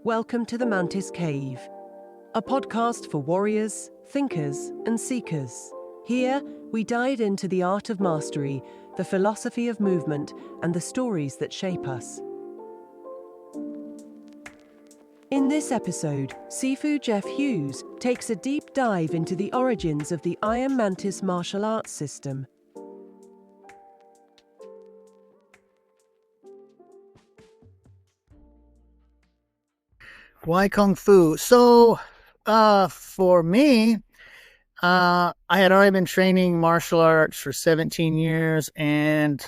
Welcome to the Mantis Cave, a podcast for warriors, thinkers, and seekers. Here, we dive into the art of mastery, the philosophy of movement, and the stories that shape us. In this episode, Sifu Jeff Hughes takes a deep dive into the origins of the Iron Mantis martial arts system. Why Kung Fu? So, for me, I had already been training martial arts for 17 years, and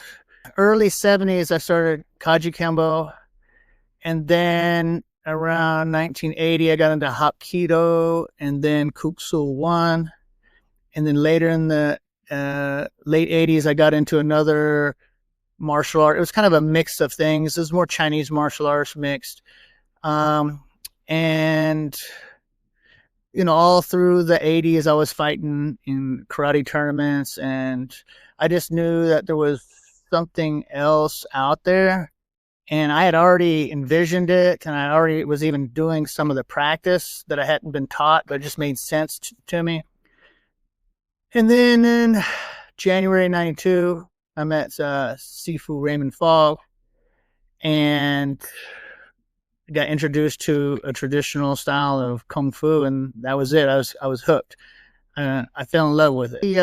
early 70s, I started Kaji Kembo, and then around 1980, I got into Hapkido, and then Kuksu 1, and then later in the late 80s, I got into another martial art. It was kind of a mix of things. It was more Chinese martial arts mixed. And, all through the 80s, I was fighting in karate tournaments, and I just knew that there was something else out there. And I had already envisioned it, and I already was even doing some of the practice that I hadn't been taught, but it just made sense to me. And then in January 92, I met Sifu Raymond Fogg, and got introduced to a traditional style of Kung Fu, and that was it. I was hooked. I fell in love with it. He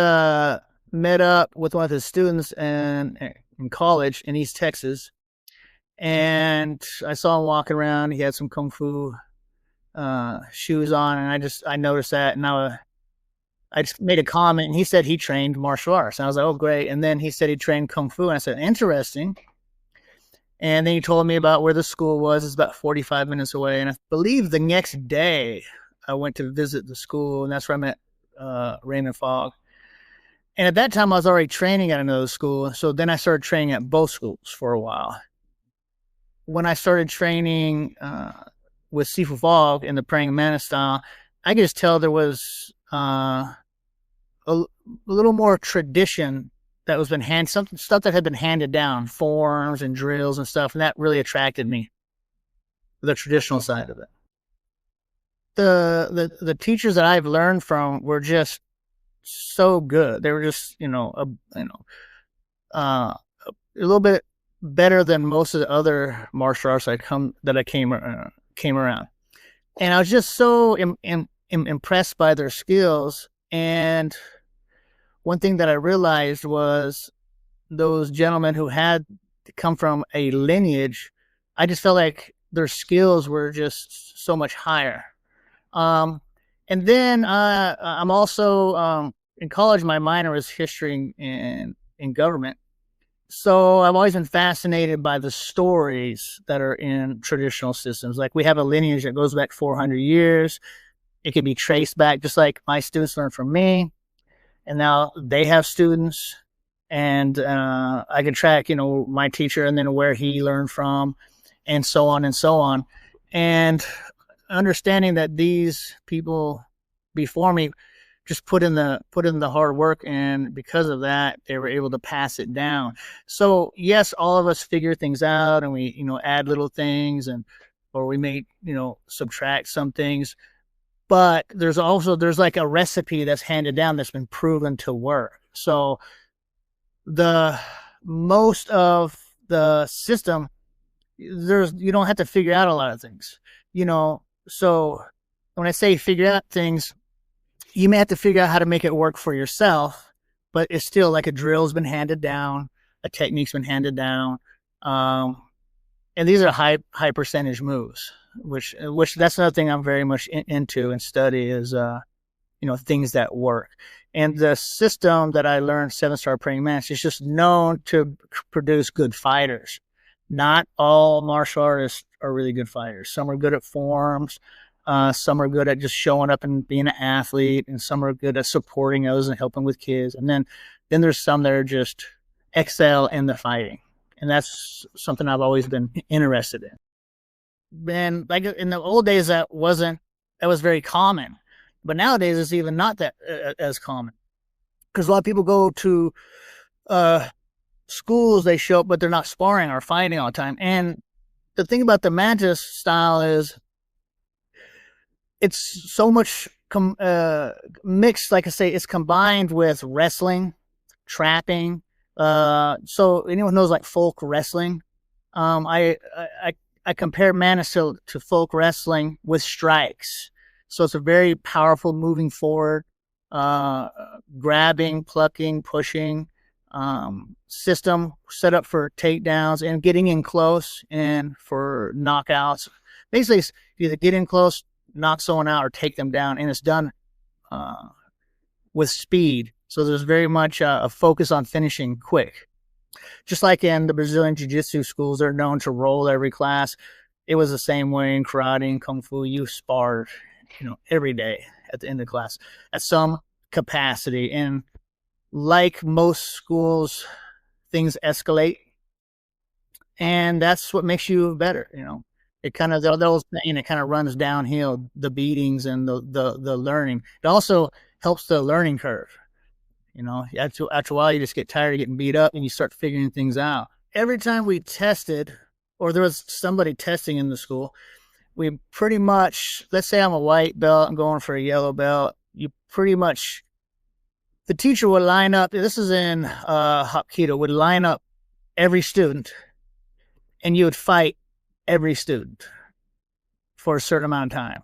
met up with one of his students in college in East Texas, and I saw him walking around. He had some Kung Fu shoes on, and I noticed that, and I just made a comment, and he said he trained martial arts. And I was like, oh, great. And then he said he trained Kung Fu, and I said, interesting. And then he told me about where the school was. It's about 45 minutes away. And I believe the next day I went to visit the school, and that's where I met Raymond Fogg. And at that time, I was already training at another school. So then I started training at both schools for a while. When I started training with Sifu Fogg in the Praying Mantis style, I could just tell there was a little more tradition that was stuff that had been handed down, forms and drills and stuff, and that really attracted me, the traditional side of it. The teachers that I've learned from were just so good. They were just, a little bit better than most of the other martial arts that I came around, and I was just so impressed by their skills. And one thing that I realized was those gentlemen who had come from a lineage, I just felt like their skills were just so much higher. And then I'm also, in college, my minor was history in government. So I've always been fascinated by the stories that are in traditional systems. Like, we have a lineage that goes back 400 years. It can be traced back, just like my students learned from me. And now they have students, and I can track, my teacher and then where he learned from, and so on and so on. And understanding that these people before me just put in the hard work, and because of that, they were able to pass it down. So yes, all of us figure things out, and we, add little things, or we may, subtract some things. But there's like a recipe that's handed down that's been proven to work. So the most of the system, you don't have to figure out a lot of things, So when I say figure out things, you may have to figure out how to make it work for yourself, but it's still like a drill's been handed down, a technique's been handed down, and these are high percentage moves. Which that's another thing I'm very much into and study is, things that work. And the system that I learned, 7-Star Praying Mantis, is just known to produce good fighters. Not all martial artists are really good fighters. Some are good at forms. Some are good at just showing up and being an athlete, and some are good at supporting others and helping with kids. And then there's some that are just excel in the fighting. And that's something I've always been interested in. And like in the old days, that was very common, but nowadays it's even not that as common, because a lot of people go to schools, they show up, but they're not sparring or fighting all the time. And the thing about the Mantis style is it's so much mixed. Like I say, it's combined with wrestling, trapping. So anyone knows like folk wrestling. I compare Mantis to folk wrestling with strikes. So it's a very powerful moving forward, uh, grabbing, plucking, pushing system set up for takedowns and getting in close and for knockouts. Basically, it's either get in close, knock someone out, or take them down, and it's done uh, with speed. So there's very much a focus on finishing quick. Just like in the Brazilian Jiu-Jitsu schools, they're known to roll every class. It was the same way in karate and kung fu. You sparred, every day at the end of class at some capacity. And like most schools, things escalate, and that's what makes you better. It kind of it kind of runs downhill, the beatings and the learning. It also helps the learning curve. After a while, you just get tired of getting beat up and you start figuring things out. Every time we tested, or there was somebody testing in the school, we pretty much, let's say I'm a white belt, I'm going for a yellow belt, the teacher would line up, this is in Hapkido, would line up every student, and you would fight every student for a certain amount of time.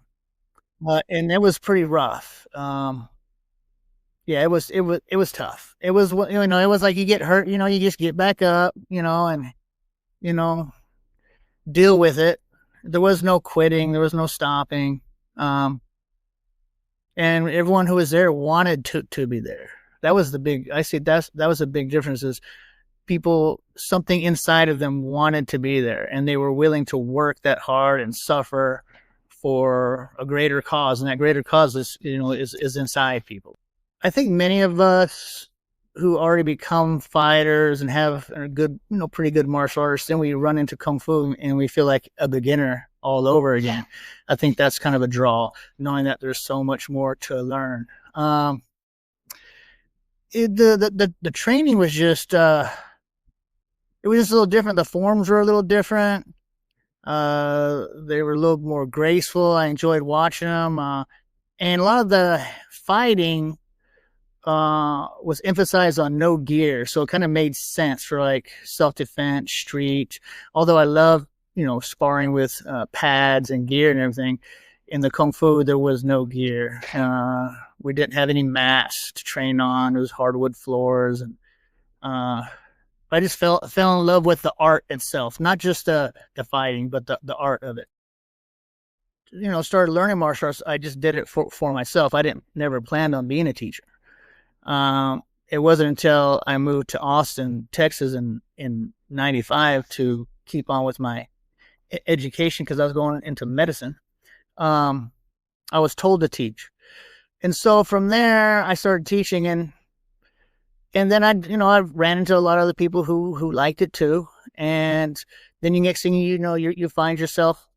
And it was pretty rough. Yeah, it was tough. It was like you get hurt, you just get back up, and deal with it. There was no quitting, there was no stopping. And everyone who was there wanted to be there. That was that was a big difference, is people, something inside of them wanted to be there, and they were willing to work that hard and suffer for a greater cause. And that greater cause is inside people. I think many of us who already become fighters and have a good, pretty good martial artists, then we run into Kung Fu and we feel like a beginner all over again. I think that's kind of a draw, knowing that there's so much more to learn. The training was just, it was just a little different. The forms were a little different. They were a little more graceful. I enjoyed watching them. And a lot of the fighting was emphasized on no gear, so it kind of made sense for like self-defense, street. Although I love sparring with pads and gear and everything, in the Kung Fu there was no gear. We didn't have any mats to train on. It was hardwood floors, and I just fell in love with the art itself, not just the fighting, but the art of it. Started learning martial arts. I just did it for myself. I never planned on being a teacher. It wasn't until I moved to Austin, Texas in 95 to keep on with my education, because I was going into medicine. I was told to teach. And so from there I started teaching, and then I ran into a lot of other people who liked it too. And then next thing you find yourself,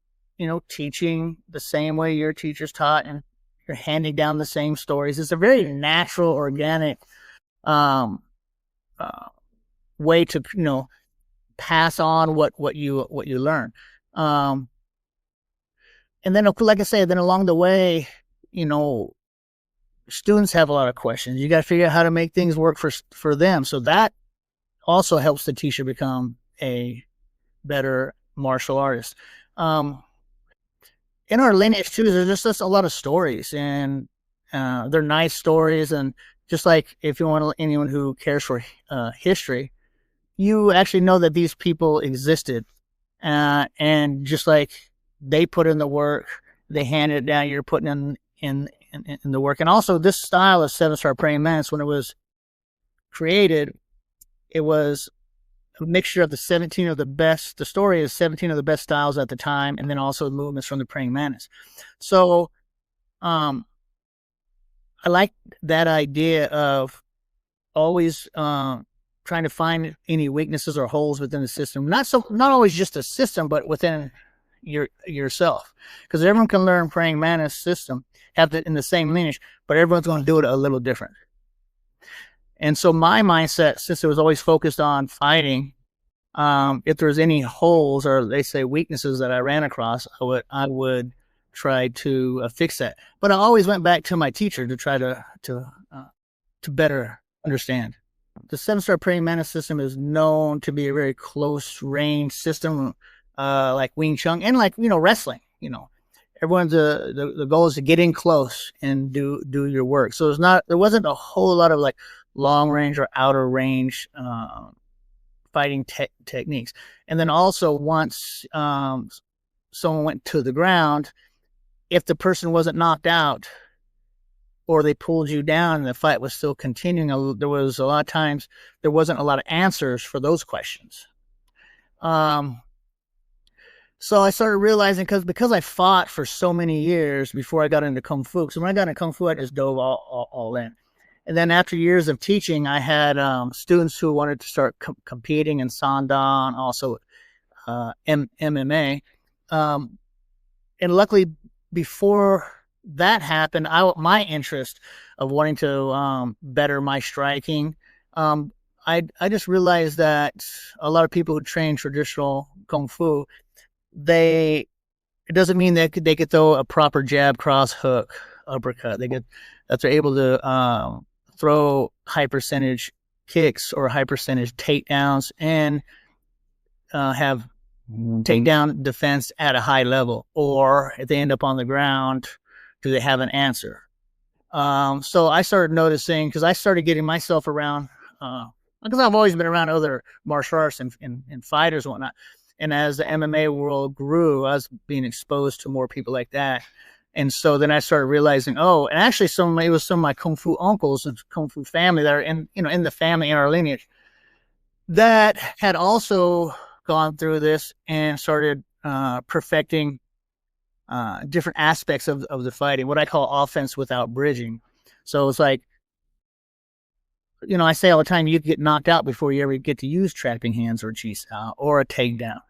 teaching the same way your teachers taught, and you're handing down the same stories. It's a very natural, organic way to pass on what you learn. And then, like I say, then along the way, students have a lot of questions. You got to figure out how to make things work for them. So that also helps the teacher become a better martial artist. In our lineage too, there's just a lot of stories, and they're nice stories. And just like if you want anyone who cares for history, you actually know that these people existed, and just like they put in the work, they handed it down. You're putting in the work. And also, this style of 7-star praying mantis, when it was created, it was a mixture of the 17 of the best. The story is 17 of the best styles at the time, and then also movements from the praying mantis. So, I like that idea of always trying to find any weaknesses or holes within the system. Not always just a system, but within yourself, because everyone can learn praying mantis system, have it in the same lineage, but everyone's going to do it a little different. And so my mindset, since it was always focused on fighting, if there's any holes or they say weaknesses that I ran across, I would tried to fix that. But I always went back to my teacher to try to better understand. The 7-star praying mantis system is known to be a very close range system, like Wing Chun and like wrestling. Everyone's the goal is to get in close and do your work. So there wasn't a whole lot of like long range or outer range fighting techniques. And then also once someone went to the ground, if the person wasn't knocked out or they pulled you down and the fight was still continuing, there was a lot of times there wasn't a lot of answers for those questions. So I started realizing because I fought for so many years before I got into Kung Fu. So when I got into Kung Fu, I just dove all in. And then after years of teaching, I had students who wanted to start competing in Sandan, also MMA. And luckily, before that happened, my interest of wanting to better my striking, I just realized that a lot of people who train traditional Kung Fu, it doesn't mean that they could throw a proper jab, cross, hook, uppercut. That they're able to throw high percentage kicks or high percentage takedowns and have takedown defense at a high level. Or if they end up on the ground, do they have an answer? So I started noticing, because I started getting myself around, because I've always been around other martial arts and fighters and whatnot. And as the MMA world grew, I was being exposed to more people like that. And so then I started realizing, and actually it was some of my Kung Fu uncles and Kung Fu family that are in the family, in our lineage, that had also gone through this and started perfecting different aspects of the fighting, what I call offense without bridging. So it's like, I say all the time, you get knocked out before you ever get to use trapping hands or or a takedown.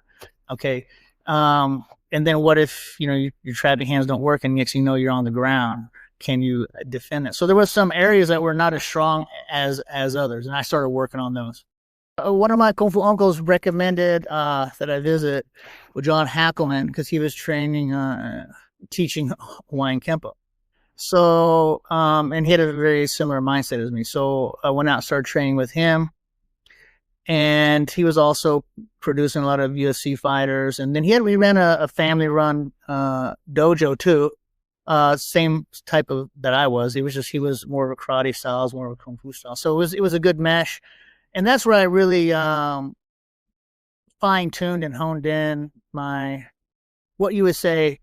Okay. And then what if, your trapping hands don't work and next thing you know, you're on the ground? Can you defend it? So there were some areas that were not as strong as others. And I started working on those. One of my Kung Fu uncles recommended that I visit with John Hackleman because he was teaching Hawaiian Kempo. So, and he had a very similar mindset as me. So I went out and started training with him. And he was also producing a lot of UFC fighters. And then we ran a family-run dojo too. Same type of that I was. He was more of a karate style, I was more of a Kung Fu style. So it was a good mesh. And that's where I really fine-tuned and honed in what you would say,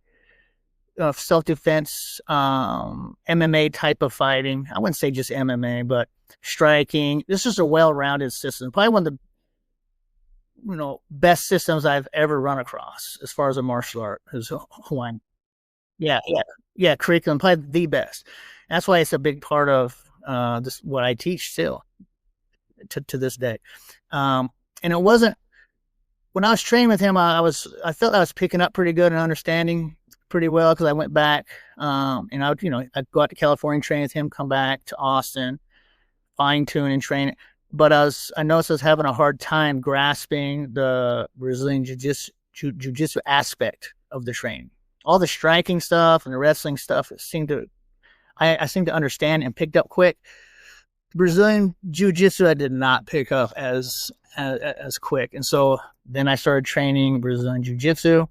self-defense, MMA type of fighting. I wouldn't say just MMA, but striking. This is a well-rounded system. Probably one of the best systems I've ever run across as far as a martial art is Hawaiian. Yeah, curriculum, probably the best. That's why it's a big part of what I teach still to this day. And it wasn't when I was training with him, I felt I was picking up pretty good and understanding pretty well because I went back and I'd go out to California and train with him, come back to Austin, fine tune and train it. But I noticed I was having a hard time grasping the Brazilian jiu-jitsu aspect of the training. All the striking stuff and the wrestling stuff I seemed to understand and picked up quick. Brazilian jiu-jitsu I did not pick up as quick. And so then I started training Brazilian jiu-jitsu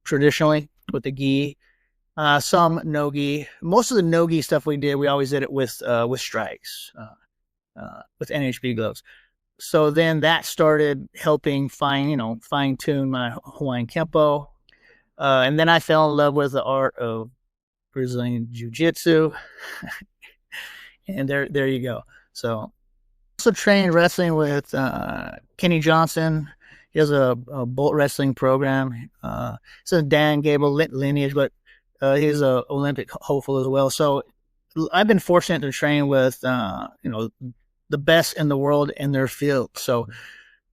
traditionally with the gi, some no-gi. Most of the no-gi stuff we always did it with strikes, with NHB gloves. So then that started helping fine-tune my Hawaiian Kempo. And then I fell in love with the art of Brazilian jiu-jitsu. And there you go. So also trained wrestling with Kenny Johnson. He has a bolt wrestling program. It's a Dan Gable lineage, but he's an Olympic hopeful as well. So I've been fortunate to train with the best in the world in their field. So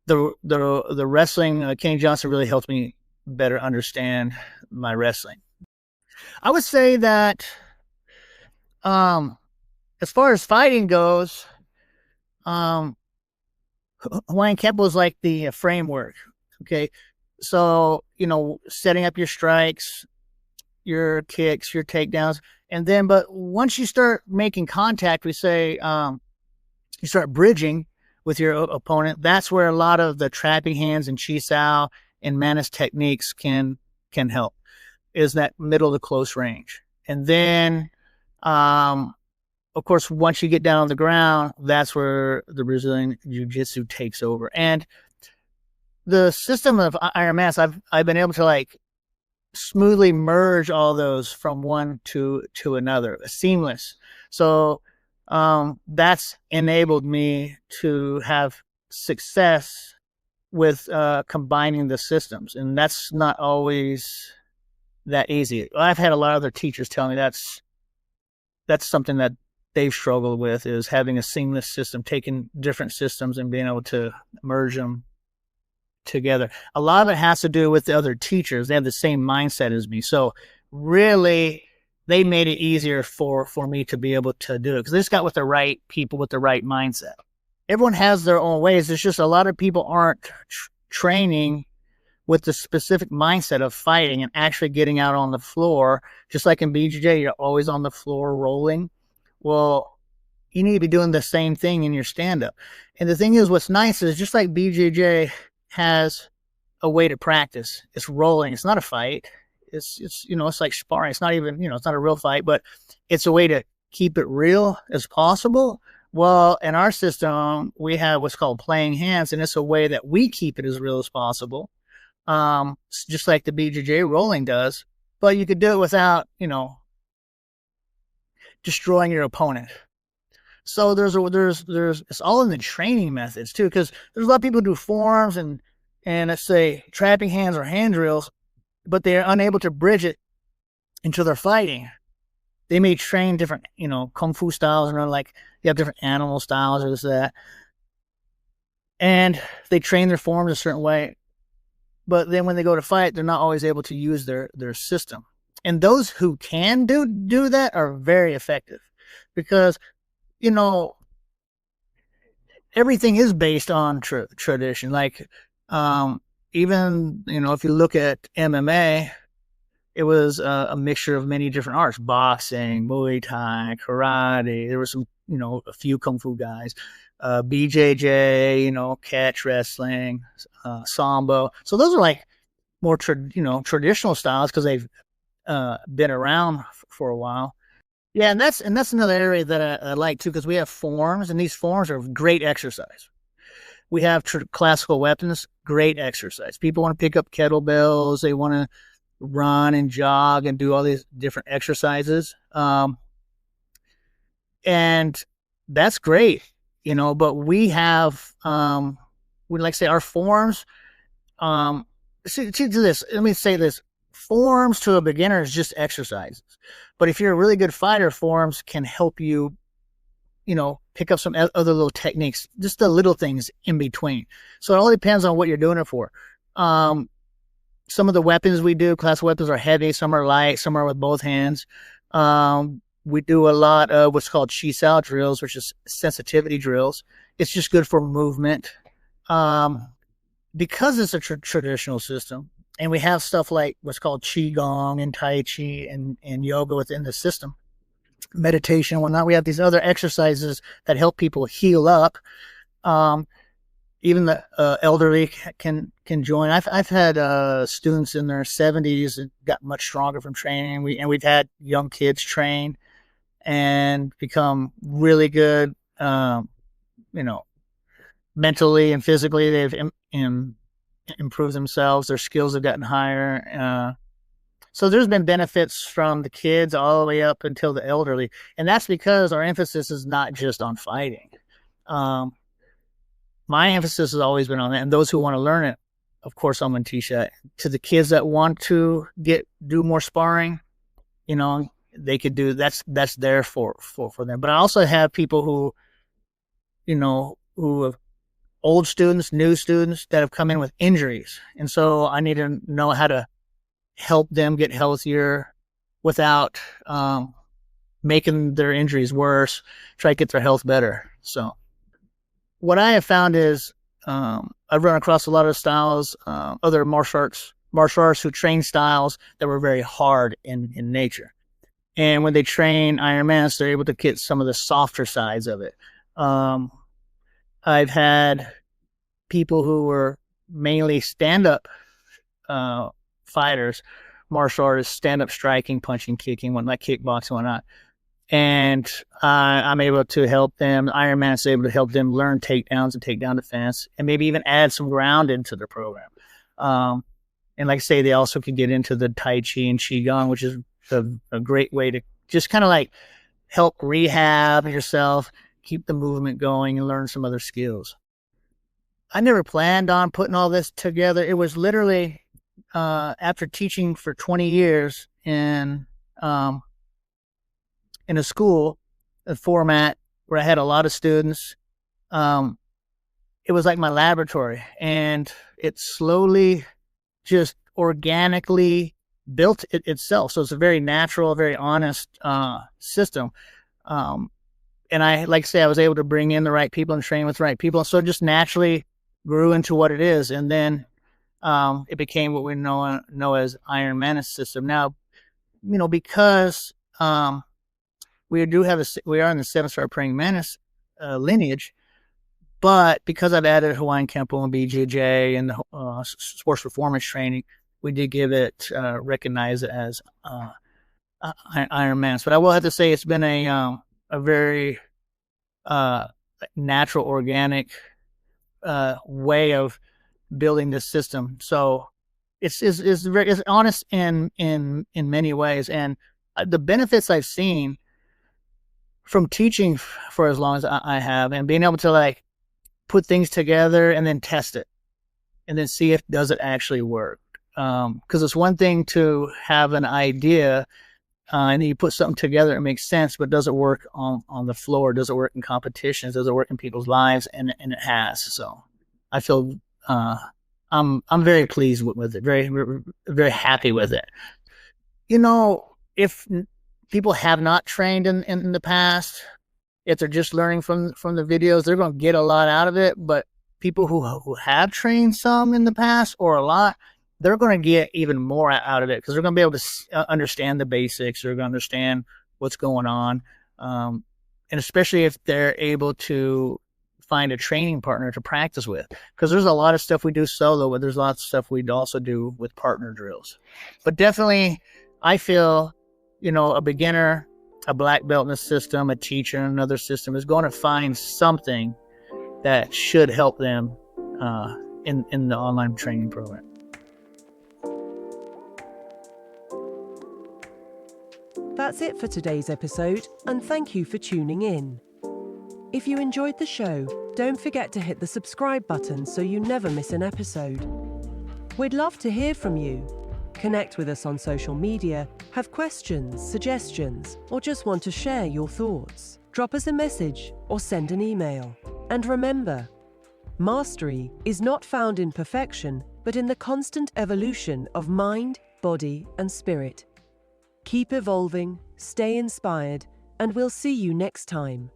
the wrestling, Kenny Johnson really helped me better understand my wrestling. I would say that as far as fighting goes, Hawaiian Kempo is like the framework. Okay. So, setting up your strikes, your kicks, your takedowns. And then, but once you start making contact, we say, you start bridging with your opponent. That's where a lot of the trapping hands and chi sao and Mantis techniques can help, is that middle to close range. And then, of course, once you get down on the ground, that's where the Brazilian Jiu-Jitsu takes over. And the system of Iron Mask, I've been able to like smoothly merge all those from one to another, seamless. So that's enabled me to have success with combining the systems, and that's not always that easy. I've had a lot of other teachers tell me that's something that they've struggled with, is having a seamless system, taking different systems and being able to merge them together. A lot of it has to do with the other teachers. They have the same mindset as me. So really, they made it easier for me to be able to do it, because they just got with the right people with the right mindset. Everyone has their own ways. It's just a lot of people aren't training with the specific mindset of fighting and actually getting out on the floor. Just like in BJJ, you're always on the floor rolling. Well, you need to be doing the same thing in your stand-up. And the thing is, what's nice is, just like BJJ has a way to practice, it's rolling. It's not a fight. It's it's like sparring. It's not even, it's not a real fight, but it's a way to keep it real as possible. Well, in our system, we have what's called playing hands, and it's a way that we keep it as real as possible. Just like the BJJ rolling does, but you could do it without, destroying your opponent. So there's it's all in the training methods too, because there's a lot of people who do forms and let's say trapping hands or hand drills, but they're unable to bridge it into their fighting. They may train different, kung fu styles, and like you have different animal styles or this, that, and they train their forms a certain way. But then when they go to fight, they're not always able to use their system. And those who can do that are very effective, because, everything is based on tradition. Like, even, if you look at MMA, it was a mixture of many different arts: boxing, Muay Thai, karate. There were some, a few kung fu guys, BJJ, catch wrestling, sambo. So those are like more traditional styles, because they've been around for a while. Yeah, and that's another area that I like too, because we have forms, and these forms are great exercise. We have classical weapons, great exercise. People want to pick up kettlebells, they want to run and jog and do all these different exercises, and that's great, But we have, we like to say our forms. To this, let me say this: forms to a beginner is just exercises. But if you're a really good fighter, forms can help you, pick up some other little techniques, just the little things in between. So it all depends on what you're doing it for. Some of the weapons we do, class weapons, are heavy. Some are light. Some are with both hands. We do a lot of what's called chi sao drills, which is sensitivity drills. It's just good for movement. Because it's a traditional system, and we have stuff like what's called qigong and tai chi and yoga within the system, meditation and whatnot. We have these other exercises that help people heal up. Even the elderly can join. I've had students in their 70s that got much stronger from training. We've had young kids train and become really good. Mentally and physically, they've improved themselves. Their skills have gotten higher. So there's been benefits from the kids all the way up until the elderly. And that's because our emphasis is not just on fighting. My emphasis has always been on that. And those who want to learn it, of course, I'm going to teach that. To the kids that want to do more sparring, they could do that's there for them. But I also have people who have old students, new students that have come in with injuries. And so I need to know how to help them get healthier without making their injuries worse, try to get their health better. So what I have found is I've run across a lot of styles, other martial martial artists who train styles that were very hard in nature. And when they train Iron Mantis, they're able to get some of the softer sides of it. I've had people who were mainly stand-up fighters, martial artists, stand-up striking, punching, kicking, like kickboxing, whatnot. And I'm able to help them. Iron Man is able to help them learn takedowns and takedown defense, and maybe even add some ground into the program. And like I say, they also can get into the Tai Chi and Qigong, which is a great way to just kind of like help rehab yourself, keep the movement going, and learn some other skills. I never planned on putting all this together. It was literally after teaching for 20 years in a school, a format where I had a lot of students. It was like my laboratory, and it slowly, just organically built itself. So it's a very natural, very honest system. And I, like I say, I was able to bring in the right people and train with the right people. So it just naturally grew into what it is. And then it became what we know as Iron Mantis system. Now, because we are in the 7-star praying mantis lineage, but because I've added Hawaiian Kempo and BJJ and the sports performance training, we did give it recognize it as Iron Mantis. But I will have to say it's been a very natural, organic way of building this system. So it's honest in many ways, and the benefits I've seen from teaching for as long as I have, and being able to like put things together and then test it and then see if does it actually work. Because it's one thing to have an idea and then you put something together, it makes sense, but does it work on the floor? Does it work in competitions? Does it work in people's lives? And it has. So I feel I'm very pleased with it, very, very happy with it. If people have not trained in the past, if they're just learning from the videos, they're going to get a lot out of it. But people who have trained some in the past or a lot, they're going to get even more out of it because they're going to be able to understand the basics. They're going to understand what's going on. And especially if they're able to find a training partner to practice with, because there's a lot of stuff we do solo, but there's lots of stuff we'd also do with partner drills. But definitely, I feel, a beginner, a black belt in a system, a teacher in another system is going to find something that should help them in the online training program. That's it for today's episode, and thank you for tuning in. If you enjoyed the show, don't forget to hit the subscribe button so you never miss an episode. We'd love to hear from you. Connect with us on social media, have questions, suggestions, or just want to share your thoughts. Drop us a message or send an email. And remember, mastery is not found in perfection, but in the constant evolution of mind, body, and spirit. Keep evolving, stay inspired, and we'll see you next time.